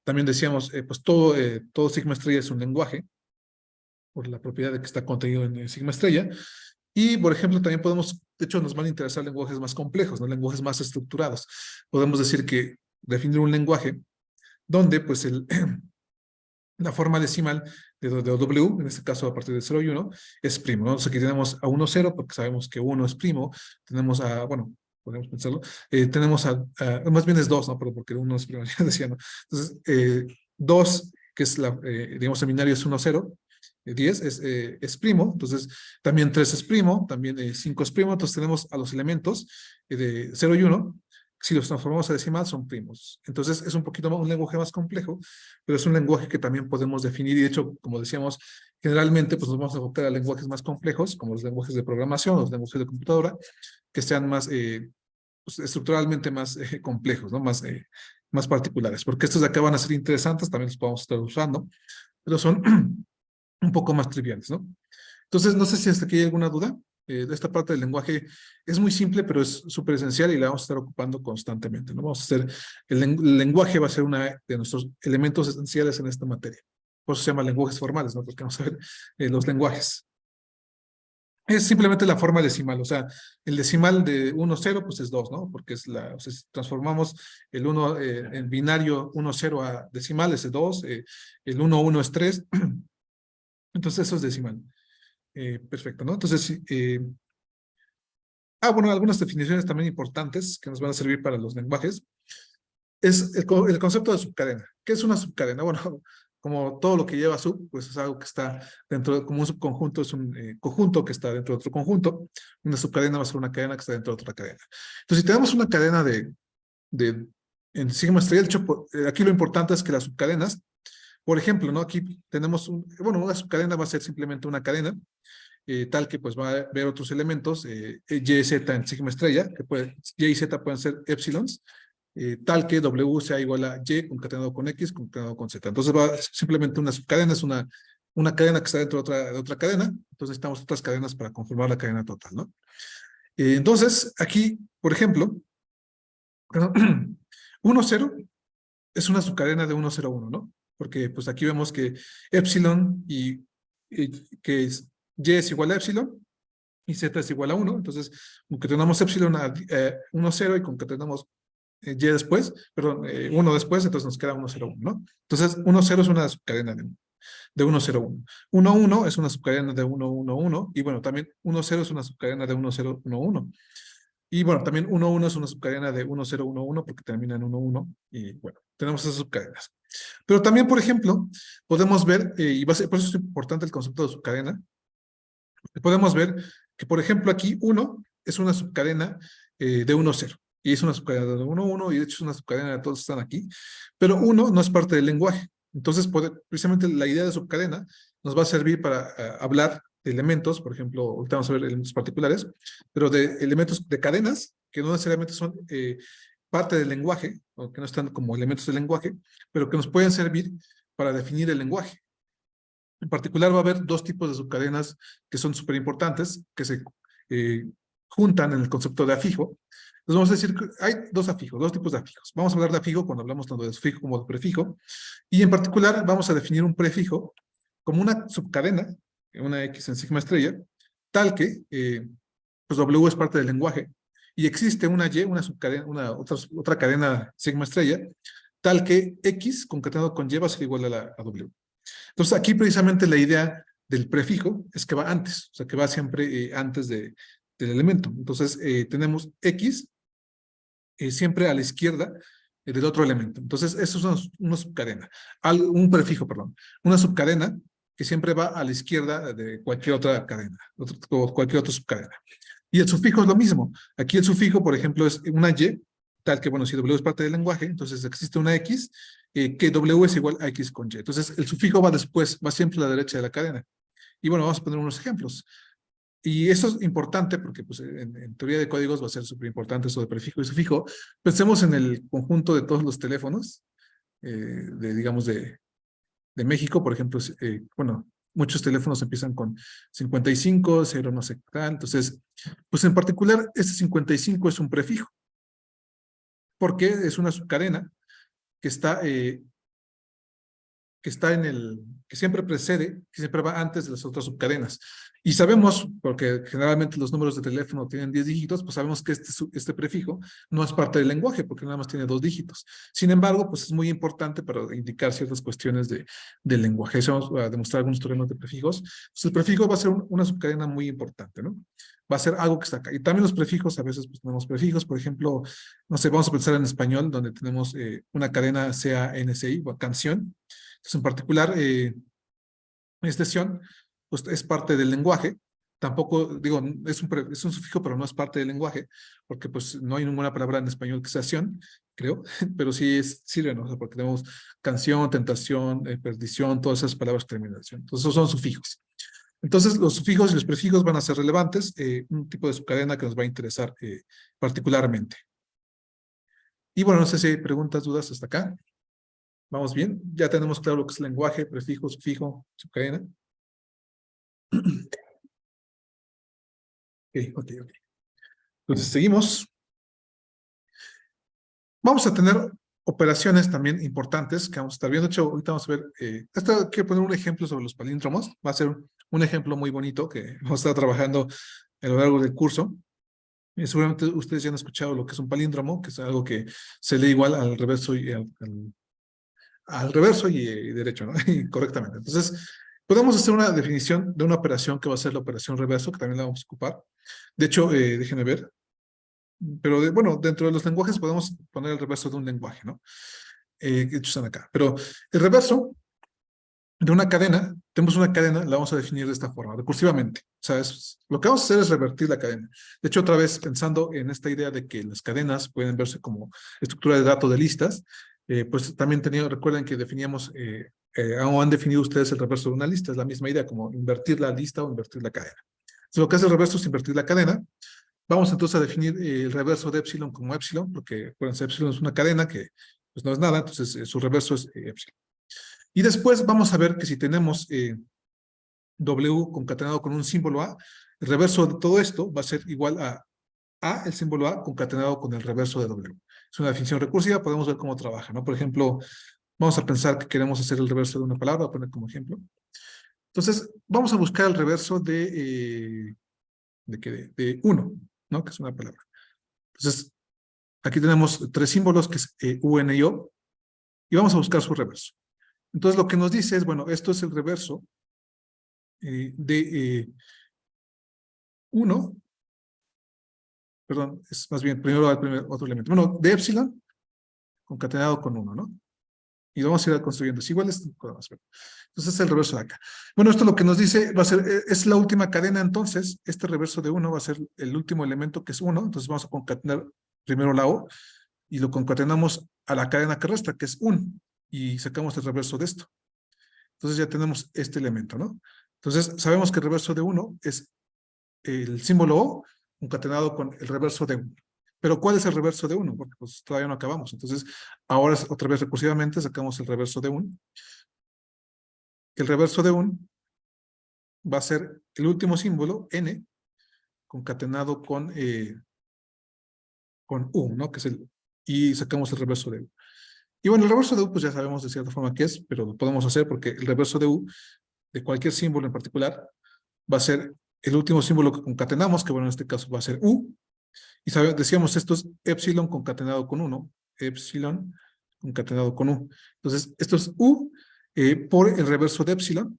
También decíamos, pues todo sigma estrella es un lenguaje, por la propiedad de que está contenido en sigma estrella, y por ejemplo también podemos, de hecho nos van a interesar lenguajes más complejos, ¿no? Lenguajes más estructurados. Podemos decir que definir un lenguaje donde pues la forma decimal de W, en este caso a partir de 0 y 1, es primo, ¿no? Entonces aquí tenemos a 1, 0, porque sabemos que 1 es primo, tenemos a, bueno, podemos pensarlo, tenemos más bien es 2, ¿no? Pero porque 1 es primo, ya decía, ¿no? Entonces, 2, que es digamos, el binario es 1, 0, 10 es primo, entonces también 3 es primo, también 5 es primo, entonces tenemos a los elementos de 0 y 1, si los transformamos a decimal son primos. Entonces es un poquito más, un lenguaje más complejo, pero es un lenguaje que también podemos definir y de hecho, como decíamos, generalmente pues nos vamos a enfocar a lenguajes más complejos, como los lenguajes de programación, los lenguajes de computadora, que sean más pues, estructuralmente más complejos, ¿no? Más particulares, porque estos de acá van a ser interesantes, también los podemos estar usando, pero son un poco más triviales, ¿no? Entonces, no sé si hasta aquí hay alguna duda. De esta parte del lenguaje es muy simple, pero es súper esencial y la vamos a estar ocupando constantemente, ¿no? Vamos a hacer, el lenguaje va a ser uno de nuestros elementos esenciales en esta materia. Por eso se llama lenguajes formales, ¿no? Porque vamos a ver los lenguajes. Es simplemente la forma decimal, o sea, el decimal de 1, 0, pues es 2, ¿no? Porque o sea, si transformamos el 1 en binario 1, 0 a decimal, es 2, el 1, 1 es 3, entonces eso es decimal. Perfecto, ¿no? Entonces, bueno, algunas definiciones también importantes que nos van a servir para los lenguajes es el concepto de subcadena. ¿Qué es una subcadena? Bueno, como todo lo que lleva sub, pues es algo que está dentro de, como un subconjunto, es un conjunto que está dentro de otro conjunto. Una subcadena va a ser una cadena que está dentro de otra cadena. Entonces, si tenemos una cadena en sigma estrella, de hecho, aquí lo importante es que las subcadenas, por ejemplo, ¿no? Aquí tenemos bueno, una subcadena va a ser simplemente una cadena, tal que pues va a ver otros elementos, Y, Z en sigma estrella, que Y y Z pueden ser épsilons, tal que W sea igual a Y concatenado con X concatenado con Z. Entonces va simplemente una subcadena, es una cadena que está dentro de otra cadena, entonces necesitamos otras cadenas para conformar la cadena total, ¿no? Entonces, aquí, por ejemplo, 1, 0 es una subcadena de 1, 0, 1, ¿no? Porque pues aquí vemos que epsilon que Y es igual a epsilon, y Z es igual a 1, entonces concatenamos epsilon a 1, 0 y concatenamos Y después, perdón, 1 después, entonces nos queda 1, 0, 1, ¿no? Entonces 1, 0 es una subcadena de 1, 0, 1. 1, 1 es una subcadena de 1, 1, 1, y bueno, también 1, 0 es una subcadena de 1, 0, 1, 1. Y bueno, también 1, 1 es una subcadena de 1, 0, 1, 1 porque termina en 1, 1, y bueno, tenemos esas subcadenas. Pero también, por ejemplo, podemos ver, y por eso es importante el concepto de subcadena, podemos ver que, por ejemplo, aquí 1 es una subcadena de 1, 0. Y es una subcadena de 1, 1, y de hecho es una subcadena de todos están aquí. Pero 1 no es parte del lenguaje. Entonces, precisamente la idea de subcadena nos va a servir para hablar de elementos, por ejemplo, ahorita vamos a ver elementos particulares, pero de elementos de cadenas que no necesariamente son parte del lenguaje, o que no están como elementos del lenguaje, pero que nos pueden servir para definir el lenguaje. En particular va a haber dos tipos de subcadenas que son súper importantes, que se eh, juntan en el concepto de afijo. Entonces vamos a decir que hay dos tipos de afijos. Vamos a hablar de afijo cuando hablamos tanto de sufijo como de prefijo. Y en particular vamos a definir un prefijo como una subcadena, una X en sigma estrella, tal que pues W es parte del lenguaje y existe una Y, una subcadena, otra cadena sigma estrella, tal que X concatenado con Y va a ser igual a W. Entonces, aquí precisamente la idea del prefijo es que va antes, o sea, que va siempre antes del elemento. Entonces, tenemos X siempre a la izquierda del otro elemento. Entonces, eso es una subcadena, un prefijo, perdón, una subcadena que siempre va a la izquierda de cualquier otra cadena, o cualquier otra subcadena. Y el sufijo es lo mismo. Aquí el sufijo, por ejemplo, es una Y, tal que, bueno, si W es parte del lenguaje, entonces existe una X, que W es igual a X con Y. Entonces, el sufijo va después, va siempre a la derecha de la cadena. Y bueno, vamos a poner unos ejemplos. Y eso es importante porque pues, en teoría de códigos va a ser súper importante eso de prefijo y sufijo. Pensemos en el conjunto de todos los teléfonos, digamos, de México, por ejemplo, bueno, muchos teléfonos empiezan con 55, 0 no sé qué tal. Entonces, pues en particular, este 55 es un prefijo, porque es una subcadena que está que está que siempre precede, que siempre va antes de las otras subcadenas. Y sabemos, porque generalmente los números de teléfono tienen 10 dígitos, pues sabemos que este prefijo no es parte del lenguaje, porque nada más tiene 2 dígitos. Sin embargo, pues es muy importante para indicar ciertas cuestiones del lenguaje. Eso vamos a demostrar algunos teoremas de prefijos. Pues el prefijo va a ser una subcadena muy importante, ¿no? Va a ser algo que está acá. Y también los prefijos, a veces pues, tenemos prefijos, por ejemplo, no sé, vamos a pensar en español, donde tenemos una cadena CANCI, o canción. Entonces, en particular, extensión, pues es parte del lenguaje. Tampoco, digo, es un sufijo, pero no es parte del lenguaje, porque pues no hay ninguna palabra en español que sea acción, creo, pero sí sirve, ¿no? O sea, porque tenemos canción, tentación, perdición, todas esas palabras terminación. Entonces, esos son sufijos. Entonces, los sufijos y los prefijos van a ser relevantes, un tipo de subcadena que nos va a interesar particularmente. Y bueno, no sé si hay preguntas, dudas hasta acá. ¿Vamos bien? Ya tenemos claro lo que es lenguaje, prefijo, sufijo, subcadena. Ok. Entonces, seguimos. Vamos a tener operaciones también importantes que vamos a estar viendo. De hecho, ahorita vamos a ver, quiero poner un ejemplo sobre los palíndromos. Va a ser un ejemplo muy bonito que vamos a estar trabajando a lo largo del curso. Seguramente ustedes ya han escuchado lo que es un palíndromo, que es algo que se lee igual al reverso y al reverso y derecho, ¿no? Y correctamente. Entonces, podemos hacer una definición de una operación que va a ser la operación reverso, que también la vamos a ocupar. De hecho, déjenme ver. Pero bueno, dentro de los lenguajes podemos poner el reverso de un lenguaje, ¿no? Que están acá. Pero el reverso de una cadena, tenemos una cadena, la vamos a definir de esta forma, recursivamente. O sea, lo que vamos a hacer es revertir la cadena. De hecho, otra vez pensando en esta idea de que las cadenas pueden verse como estructura de datos de listas, pues también recuerden que definíamos, o han definido ustedes el reverso de una lista, es la misma idea, como invertir la lista o invertir la cadena. Entonces, lo que hace el reverso es invertir la cadena. Vamos entonces a definir el reverso de epsilon como epsilon, porque acuérdense, epsilon es una cadena que pues, no es nada, entonces su reverso es epsilon. Y después vamos a ver que si tenemos W concatenado con un símbolo A, el reverso de todo esto va a ser igual a el símbolo A concatenado con el reverso de W. Es una definición recursiva, podemos ver cómo trabaja, ¿no? Por ejemplo, vamos a pensar que queremos hacer el reverso de una palabra, voy a poner como ejemplo. Entonces, vamos a buscar el reverso de 1, ¿no? Que es una palabra. Entonces, aquí tenemos 3 símbolos, que es U, N y O, y vamos a buscar su reverso. Entonces, lo que nos dice es, bueno, esto es el reverso de 1, perdón, es más bien, primero otro elemento. Bueno, de epsilon concatenado con 1, ¿no? Y vamos a ir construyendo. Es igual, entonces es el reverso de acá. Bueno, esto lo que nos dice va a ser, es la última cadena, entonces, este reverso de 1 va a ser el último elemento que es 1, entonces vamos a concatenar primero la O, y lo concatenamos a la cadena que resta, que es 1, y sacamos el reverso de esto. Entonces ya tenemos este elemento, ¿no? Entonces sabemos que el reverso de 1 es el símbolo O concatenado con el reverso de 1. Pero ¿cuál es el reverso de 1? Porque pues todavía no acabamos. Entonces, ahora otra vez recursivamente sacamos el reverso de 1. El reverso de 1 va a ser el último símbolo, N, concatenado con U, ¿no? Que es y sacamos el reverso de U. Y bueno, el reverso de U, pues ya sabemos de cierta forma qué es, pero lo podemos hacer porque el reverso de U, de cualquier símbolo en particular, va a ser el último símbolo que concatenamos, que bueno, en este caso va a ser U, y decíamos esto es epsilon concatenado con 1, epsilon concatenado con U. Entonces, esto es U por el reverso de epsilon,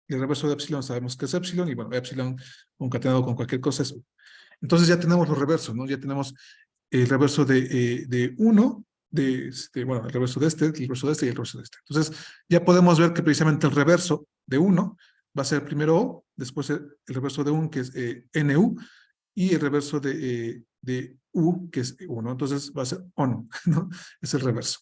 y el reverso de epsilon sabemos que es epsilon, y bueno, epsilon concatenado con cualquier cosa es U. Entonces ya tenemos los reversos, ¿no? Ya tenemos el reverso de 1, bueno, el reverso de este, el reverso de este y el reverso de este. Entonces, ya podemos ver que precisamente el reverso de 1 va a ser primero O, después el reverso de 1, que es NU, y el reverso de U, que es 1. Entonces, va a ser ON, ¿no? Es el reverso.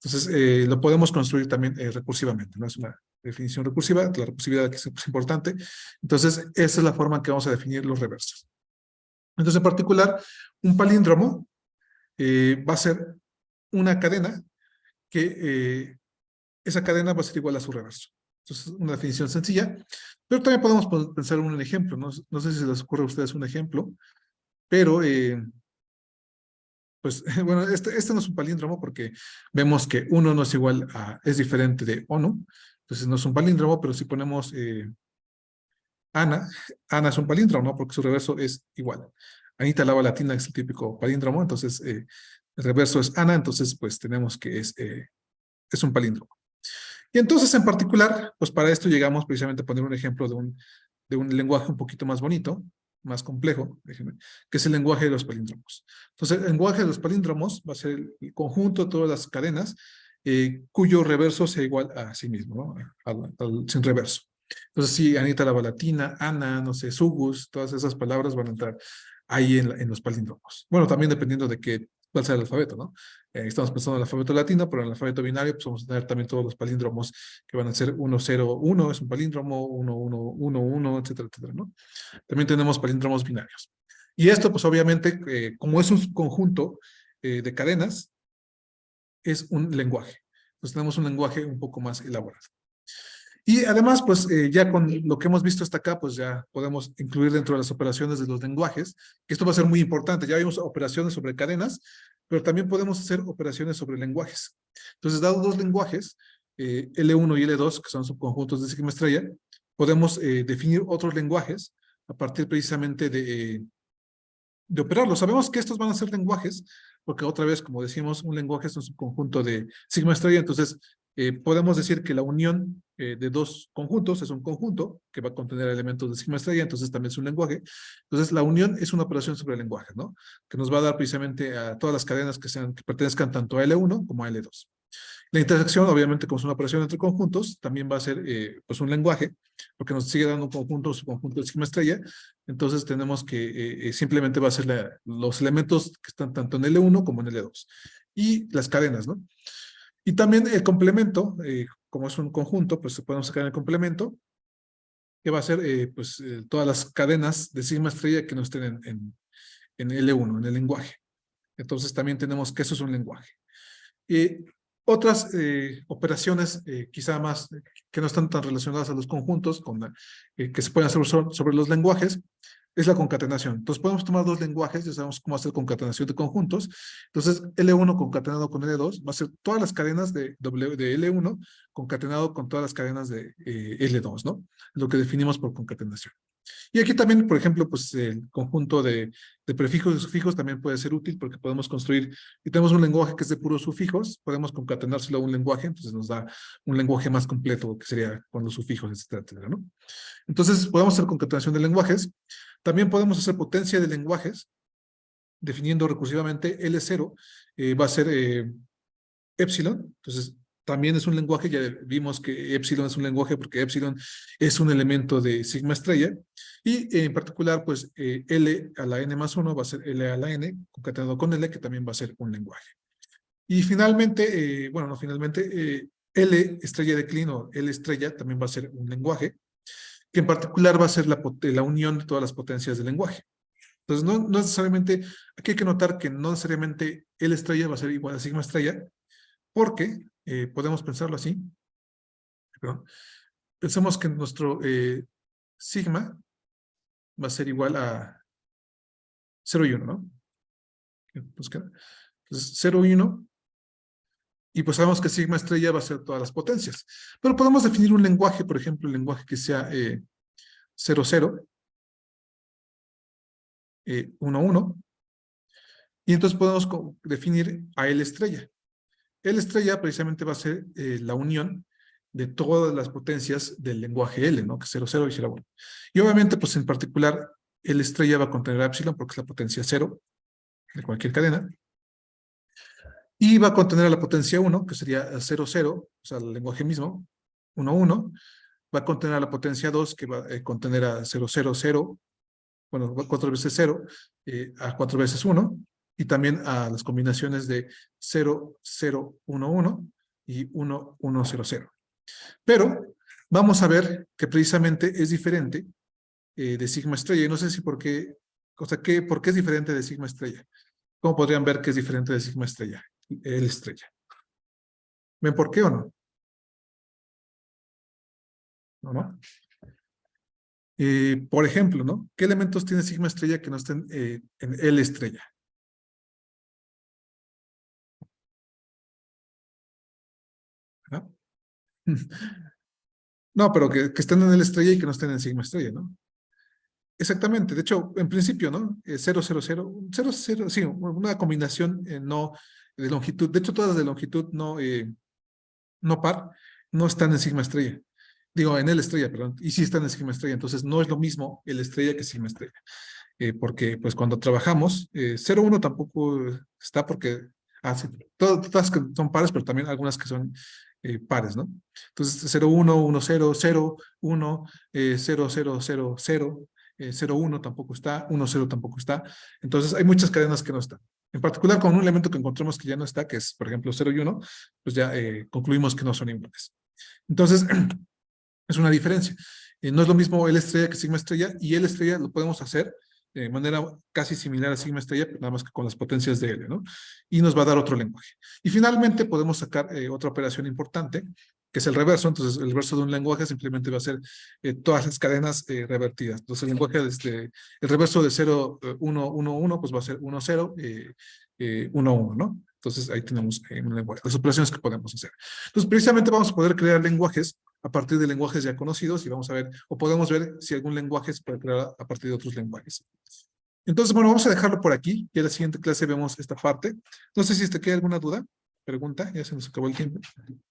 Entonces, lo podemos construir también recursivamente, ¿no? Es una definición recursiva, la recursividad que es importante. Entonces, esa es la forma en que vamos a definir los reversos. Entonces, en particular, un palíndromo va a ser una cadena que esa cadena va a ser igual a su reverso. Entonces, una definición sencilla, pero también podemos pensar en un ejemplo, ¿no? No sé si se les ocurre a ustedes un ejemplo, pero pues, bueno, este no es un palíndromo porque vemos que 1 no es igual es diferente de ONU. Entonces no es un palíndromo, pero si ponemos Ana, Ana es un palíndromo, ¿no? Porque su reverso es igual. Anita Lava Latina es el típico palíndromo, entonces el reverso es Ana, entonces pues tenemos que es un palíndromo. Y entonces en particular, pues para esto llegamos precisamente a poner un ejemplo de un lenguaje un poquito más bonito, más complejo, déjenme, que es el lenguaje de los palíndromos. Entonces el lenguaje de los palíndromos va a ser el conjunto de todas las cadenas cuyo reverso sea igual a sí mismo, ¿no? Sin reverso. Entonces, sí, Anita la Balatina, Ana, no sé, Sugus, todas esas palabras van a entrar ahí en los palíndromos. Bueno, también dependiendo de cuál sea el alfabeto, ¿no? Estamos pensando en el alfabeto latino, pero en el alfabeto binario, pues vamos a tener también todos los palíndromos que van a ser 1, 0, 1, es un palíndromo, 1, 1, 1, 1, etcétera, etcétera, ¿no? También tenemos palíndromos binarios. Y esto, pues obviamente, como es un conjunto de cadenas, es un lenguaje. Entonces tenemos un lenguaje un poco más elaborado. Y además, pues ya con lo que hemos visto hasta acá, pues ya podemos incluir dentro de las operaciones de los lenguajes, que esto va a ser muy importante. Ya vimos operaciones sobre cadenas, pero también podemos hacer operaciones sobre lenguajes. Entonces, dados dos lenguajes, L1 y L2, que son subconjuntos de sigma estrella, podemos definir otros lenguajes a partir precisamente de operarlos. Sabemos que estos van a ser lenguajes, porque otra vez, como decimos, un lenguaje es un subconjunto de sigma estrella, entonces podemos decir que la unión de dos conjuntos es un conjunto que va a contener elementos de sigma estrella, entonces también es un lenguaje. Entonces la unión es una operación sobre el lenguaje, ¿no? Que nos va a dar precisamente a todas las cadenas que pertenezcan tanto a L1 como a L2. La intersección, obviamente, como es una operación entre conjuntos, también va a ser pues un lenguaje, porque nos sigue dando un conjunto, su conjunto de sigma estrella. Entonces tenemos que simplemente va a ser los elementos que están tanto en L1 como en L2. Y las cadenas, ¿no? Y también el complemento, como es un conjunto, pues podemos sacar el complemento, que va a ser pues todas las cadenas de sigma estrella que no estén en L1, en el lenguaje. Entonces también tenemos que eso es un lenguaje. Otras operaciones, quizá más, que no están tan relacionadas a los conjuntos, que se pueden hacer sobre los lenguajes, es la concatenación. Entonces podemos tomar dos lenguajes, ya sabemos cómo hacer concatenación de conjuntos. Entonces L1 concatenado con L2 va a ser todas las cadenas de L1 concatenado con todas las cadenas de L2, ¿no? Lo que definimos por concatenación. Y aquí también, por ejemplo, pues el conjunto de prefijos y sufijos también puede ser útil porque podemos construir, y tenemos un lenguaje que es de puros sufijos, podemos concatenárselo a un lenguaje, entonces nos da un lenguaje más completo que sería con los sufijos, etcétera, etcétera, ¿no? Entonces podemos hacer concatenación de lenguajes, también podemos hacer potencia de lenguajes, definiendo recursivamente L0, va a ser epsilon, entonces también es un lenguaje, ya vimos que epsilon es un lenguaje porque epsilon es un elemento de sigma estrella, y en particular, pues L a la n más 1 va a ser L a la n, concatenado con L, que también va a ser un lenguaje. Y finalmente, bueno, no finalmente, L estrella de Klein o L estrella también va a ser un lenguaje, que en particular va a ser la unión de todas las potencias del lenguaje. Entonces, no necesariamente, aquí hay que notar que no necesariamente L estrella va a ser igual a sigma estrella, porque podemos pensarlo así, perdón, pensemos que nuestro sigma va a ser igual a 0 y 1, ¿no? Entonces, 0 y 1, y pues sabemos que sigma estrella va a ser todas las potencias. Pero podemos definir un lenguaje, por ejemplo, un lenguaje que sea 0, 0, 1, 1, y entonces podemos definir a L estrella. L estrella precisamente va a ser la unión de todas las potencias del lenguaje L, ¿no? Que es 0, 0 y 0, 1. Y obviamente, pues en particular, L estrella va a contener epsilon porque es la potencia 0 de cualquier cadena. Y va a contener a la potencia 1, que sería 0, 0, o sea, el lenguaje mismo, 1, 1. Va a contener a la potencia 2, que va a contener a 0, 0, 0, bueno, 4 veces 0, a 4 veces 1, y también a las combinaciones de 0, 0, 1, 1 y 1, 1, 0, 0. Pero vamos a ver que precisamente es diferente de sigma estrella, y no sé si por qué, o sea, ¿por qué es diferente de sigma estrella? ¿Cómo podrían ver que es diferente de sigma estrella? L estrella. ¿Ven por qué o no? ¿No, no? Por ejemplo, ¿no? ¿Qué elementos tiene sigma estrella que no estén en L estrella? No, pero que estén en el estrella y que no estén en sigma estrella, ¿no? Exactamente, de hecho, en principio, ¿no? 0, 0, 0, 0, 0, sí, una combinación no de longitud, de hecho todas las de longitud no par, no están en sigma estrella. Digo, en el estrella, perdón, y sí están en sigma estrella, entonces no es lo mismo el estrella que sigma estrella, porque pues cuando trabajamos, 0, 1 tampoco está porque, sí, todas que son pares, pero también algunas que son pares, ¿no? Entonces 0, 1, 1, 0, 0, 1, 0, 0, 0, 0, 0, 1 tampoco está, 1, 0 tampoco está, entonces hay muchas cadenas que no están. En particular, con un elemento que encontramos que ya no está, que es, por ejemplo, 0 y 1, pues ya concluimos que no son iguales. Entonces, es una diferencia. No es lo mismo L estrella que sigma estrella, y L estrella lo podemos hacer de manera casi similar a sigma estrella, pero nada más que con las potencias de L, ¿no? Y nos va a dar otro lenguaje. Y finalmente podemos sacar otra operación importante, que es el reverso. Entonces, el reverso de un lenguaje simplemente va a ser todas las cadenas revertidas. Entonces, el lenguaje, el reverso de 0, 1, 1, 1, pues va a ser 1, 0, 1, 1, ¿no? Entonces, ahí tenemos un lenguaje, las operaciones que podemos hacer. Entonces, precisamente vamos a poder crear lenguajes a partir de lenguajes ya conocidos y vamos a ver, o podemos ver si algún lenguaje se puede crear a partir de otros lenguajes. Entonces, bueno, vamos a dejarlo por aquí y en la siguiente clase vemos esta parte. No sé si te queda alguna duda, pregunta, ya se nos acabó el tiempo.